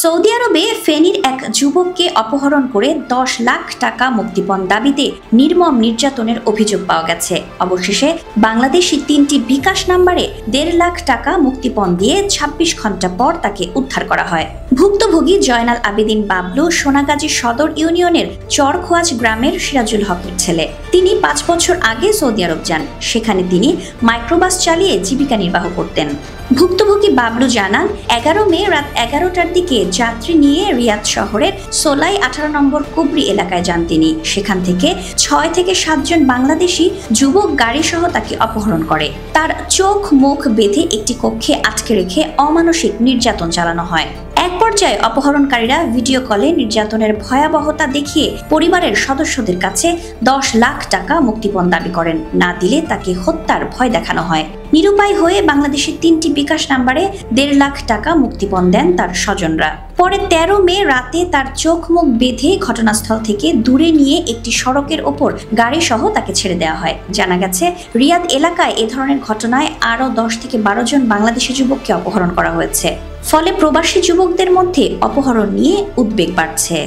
Saudi আরবে ফেনীর এক যুবককে অপহরণ করে ১০ লাখ টাকা মুক্তিপণ দাবিতে নির্মম নির্যাতনের অভিযোগ পাওয়া গেছে। অবশেষে বাংলাদেশি ৩টি বিকাশ নাম্বারে ১.৫ লাখ টাকা মুক্তিপণ দিয়ে ২৬ ঘন্টা পর তাকে উদ্ধার করা হয়। ভুক্তভোগী জয়নাল আবেদিন বাবলু সোনাগাজী সদর ইউনিয়নের চরখোয়াজ গ্রামের সিরাজুল হকের ছেলে। তিনি ৫ বছর আগে সৌদি আরব যান। সেখানে তিনি মাইক্রোবাস চালিয়ে জীবিকা নির্বাহ করতেন। ভুক্তভোগী বাবলু জানান, ১১ মে রাত ১১টার দিকে যাত্রী নিয়ে রিয়াদ শহরের সোলাই ১৮ নম্বর কুবরি এলাকায় যান তিনি। সেখান থেকে ৬ থেকে ৭ জন বাংলাদেশি যুবক গাড়ি সহ তাকে অপহরণ করে। তার চোখ মুখ বেঁধে একটি কক্ষে আটকে রেখে অমানসিক নির্যাতন চালানো হয়। এক পর্যায়ে অপহরণকারীরা ভিডিও কলে নির্যাতনের ভয়াবহতা দেখিয়ে পরিবারের সদস্যদের কাছে ১০ লাখ টাকা মুক্তিপণ দাবি করেন। না দিলে তাকে হত্যার ভয় দেখানো হয়। নিরুপায় হয়ে বাংলাদেশের ৩টি বিকাশ নাম্বারে ১.৫ লাখ টাকা মুক্তিপণ দেন তার স্বজনরা। পরে ১৩ মে রাতে তার চোখ মুখ বেঁধে ঘটনাস্থল থেকে দূরে নিয়ে একটি সড়কের ওপর গাড়ি সহ তাকে ছেড়ে দেওয়া হয়। জানা গেছে, রিয়াদ এলাকায় এ ধরনের ঘটনায় আরও ১০ থেকে ১২ জন বাংলাদেশি যুবককে অপহরণ করা হয়েছে। ফলে প্রবাসী যুবকদের মধ্যে অপহরণ নিয়ে উদ্বেগ বাড়ছে।